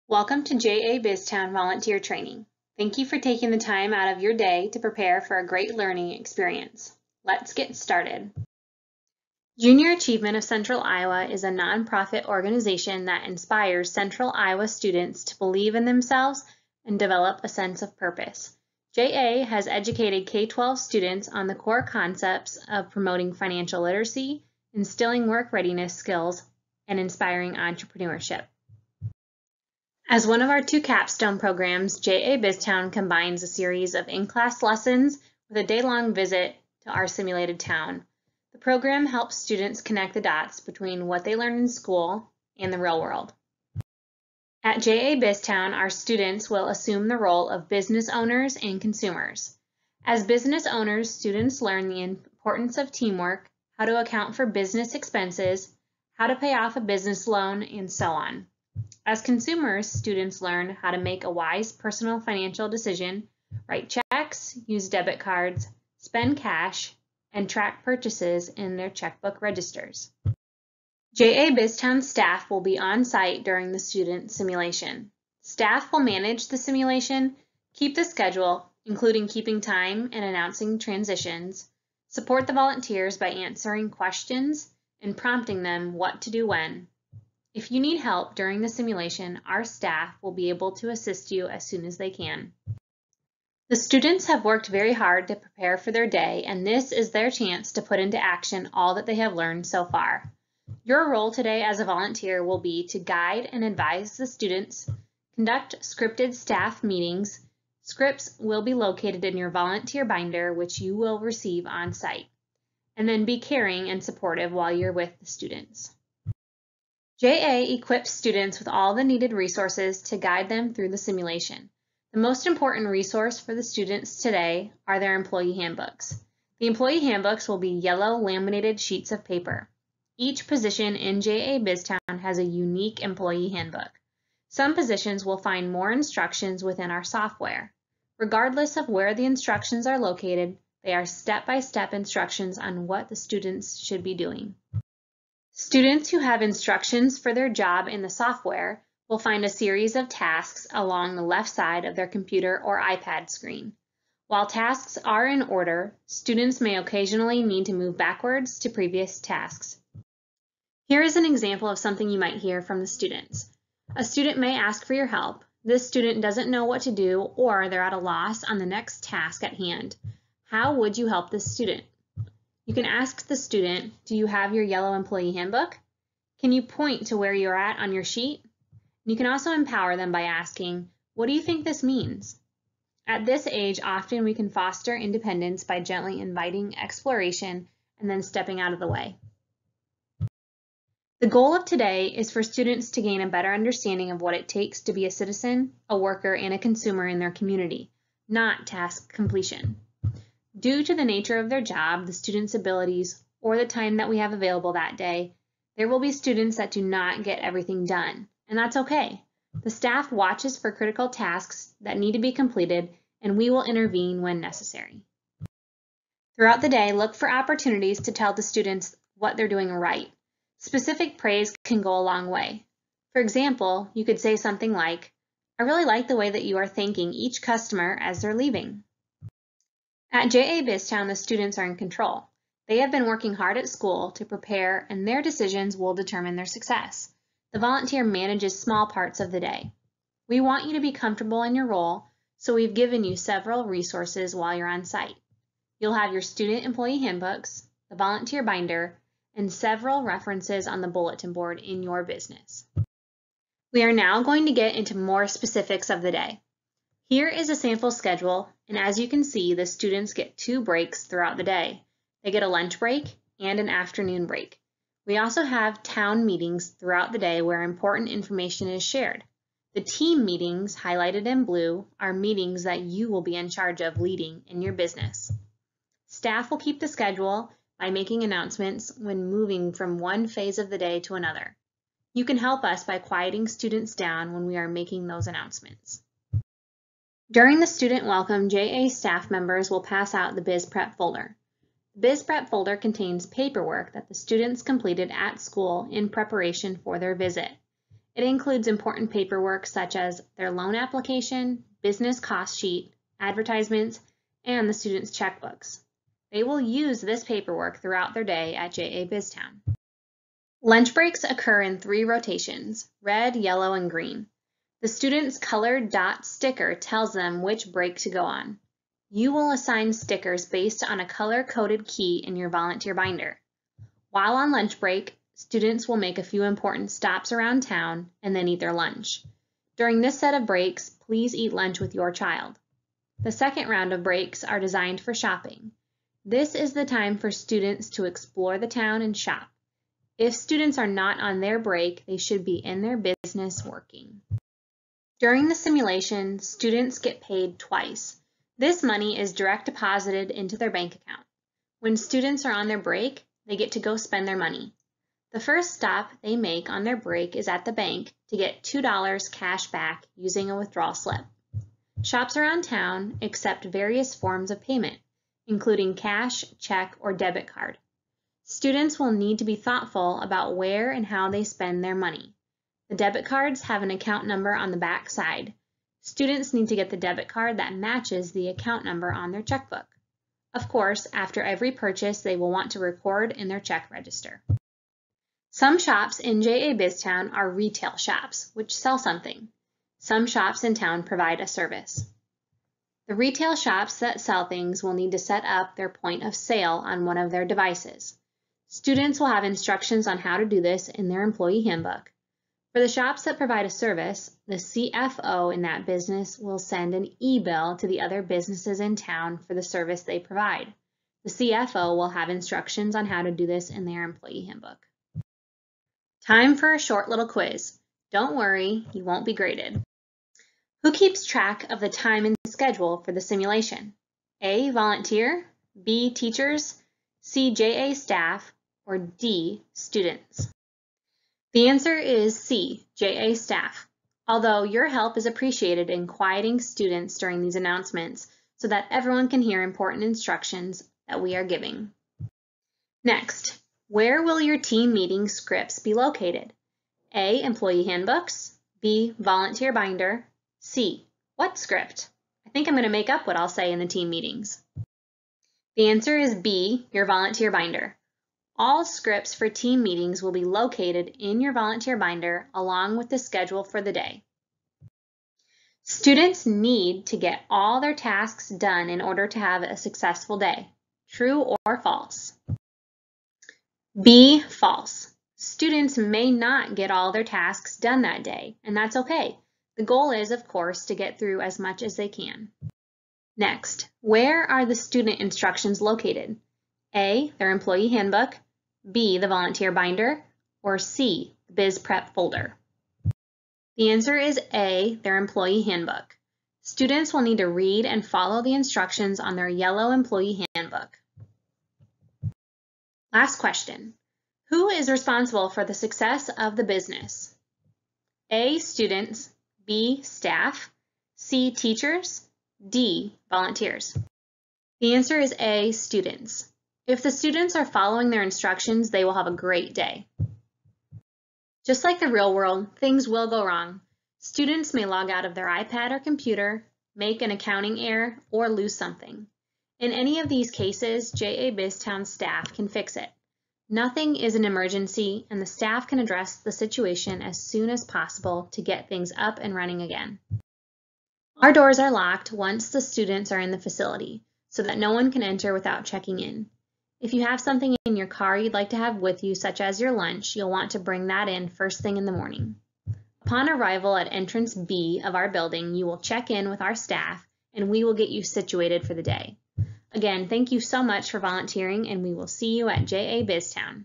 Welcome to JA BizTown Volunteer Training. Thank you for taking the time out of your day to prepare for a great learning experience. Let's get started. Junior Achievement of Central Iowa is a nonprofit organization that inspires Central Iowa students to believe in themselves and develop a sense of purpose. JA has educated K-12 students on the core concepts of promoting financial literacy, instilling work readiness skills, and inspiring entrepreneurship. As one of our two capstone programs, JA BizTown combines a series of in-class lessons with a day-long visit to our simulated town. The program helps students connect the dots between what they learn in school and the real world. At JA BizTown, our students will assume the role of business owners and consumers. As business owners, students learn the importance of teamwork, how to account for business expenses, how to pay off a business loan, and so on. As consumers, students learn how to make a wise personal financial decision, write checks, use debit cards, spend cash, and track purchases in their checkbook registers. JA BizTown staff will be on site during the student simulation. Staff will manage the simulation, keep the schedule, including keeping time and announcing transitions, support the volunteers by answering questions and prompting them what to do when. If you need help during the simulation, our staff will be able to assist you as soon as they can. The students have worked very hard to prepare for their day, and this is their chance to put into action all that they have learned so far. Your role today as a volunteer will be to guide and advise the students, conduct scripted staff meetings. Scripts will be located in your volunteer binder, which you will receive on site, and then be caring and supportive while you're with the students. JA equips students with all the needed resources to guide them through the simulation. The most important resource for the students today are their employee handbooks. The employee handbooks will be yellow laminated sheets of paper. Each position in JA BizTown has a unique employee handbook. Some positions will find more instructions within our software. Regardless of where the instructions are located, they are step-by-step instructions on what the students should be doing. Students who have instructions for their job in the software will find a series of tasks along the left side of their computer or iPad screen. While tasks are in order, students may occasionally need to move backwards to previous tasks. Here is an example of something you might hear from the students. A student may ask for your help. This student doesn't know what to do, or they're at a loss on the next task at hand. How would you help this student? You can ask the student, do you have your yellow employee handbook? Can you point to where you're at on your sheet? You can also empower them by asking, what do you think this means? At this age, often we can foster independence by gently inviting exploration and then stepping out of the way. The goal of today is for students to gain a better understanding of what it takes to be a citizen, a worker, and a consumer in their community, not task completion. Due to the nature of their job, the students' abilities, or the time that we have available that day, there will be students that do not get everything done, and that's okay. The staff watches for critical tasks that need to be completed, and we will intervene when necessary. Throughout the day, look for opportunities to tell the students what they're doing right. Specific praise can go a long way. For example, you could say something like, I really like the way that you are thanking each customer as they're leaving. At JA BizTown, the students are in control. They have been working hard at school to prepare, and their decisions will determine their success. The volunteer manages small parts of the day. We want you to be comfortable in your role, so we've given you several resources while you're on site. You'll have your student employee handbooks, the volunteer binder, and several references on the bulletin board in your business. We are now going to get into more specifics of the day. Here is a sample schedule, and as you can see, the students get 2 breaks throughout the day. They get a lunch break and an afternoon break. We also have town meetings throughout the day where important information is shared. The team meetings, highlighted in blue, are meetings that you will be in charge of leading in your business. Staff will keep the schedule by making announcements when moving from one phase of the day to another. You can help us by quieting students down when we are making those announcements. During the student welcome, JA staff members will pass out the Biz Prep folder. The Biz Prep folder contains paperwork that the students completed at school in preparation for their visit. It includes important paperwork such as their loan application, business cost sheet, advertisements, and the students' checkbooks. They will use this paperwork throughout their day at JA BizTown. Lunch breaks occur in 3 rotations, red, yellow, and green. The student's colored dot sticker tells them which break to go on. You will assign stickers based on a color-coded key in your volunteer binder. While on lunch break, students will make a few important stops around town and then eat their lunch. During this set of breaks, please eat lunch with your child. The second round of breaks are designed for shopping. This is the time for students to explore the town and shop. If students are not on their break, they should be in their business working. During the simulation, students get paid twice. This money is direct deposited into their bank account. When students are on their break, they get to go spend their money. The first stop they make on their break is at the bank to get $2 cash back using a withdrawal slip. Shops around town accept various forms of payment, including cash, check, or debit card. Students will need to be thoughtful about where and how they spend their money. The debit cards have an account number on the back side. Students need to get the debit card that matches the account number on their checkbook. Of course, after every purchase, they will want to record in their check register. Some shops in JA BizTown are retail shops, which sell something. Some shops in town provide a service. The retail shops that sell things will need to set up their point of sale on one of their devices. Students will have instructions on how to do this in their employee handbook. For the shops that provide a service, the CFO in that business will send an e-bill to the other businesses in town for the service they provide. The CFO will have instructions on how to do this in their employee handbook. Time for a short little quiz. Don't worry, you won't be graded. Who keeps track of the time and schedule for the simulation? A, volunteer, B, teachers, C, JA staff, or D, students? The answer is C, JA staff, although your help is appreciated in quieting students during these announcements so that everyone can hear important instructions that we are giving. Next, where will your team meeting scripts be located? A, employee handbooks, B, volunteer binder, C, what script? I think I'm going to make up what I'll say in the team meetings. The answer is B, your volunteer binder. All scripts for team meetings will be located in your volunteer binder along with the schedule for the day. Students need to get all their tasks done in order to have a successful day. True or false? B, false. Students may not get all their tasks done that day, and that's okay. The goal is, of course, to get through as much as they can. Next, where are the student instructions located? A, their employee handbook, B, the volunteer binder, or C, the Biz Prep folder? The answer is A, their employee handbook. Students will need to read and follow the instructions on their yellow employee handbook. Last question. Who is responsible for the success of the business? A, students, B, staff, C, teachers, D, volunteers? The answer is A, students. If the students are following their instructions, they will have a great day. Just like the real world, things will go wrong. Students may log out of their iPad or computer, make an accounting error, or lose something. In any of these cases, JA BizTown staff can fix it. Nothing is an emergency, and the staff can address the situation as soon as possible to get things up and running again. Our doors are locked once the students are in the facility, so that no one can enter without checking in. If you have something in your car you'd like to have with you, such as your lunch, you'll want to bring that in first thing in the morning. Upon arrival at entrance B of our building, you will check in with our staff, and we will get you situated for the day. Again, thank you so much for volunteering, and we will see you at JA BizTown.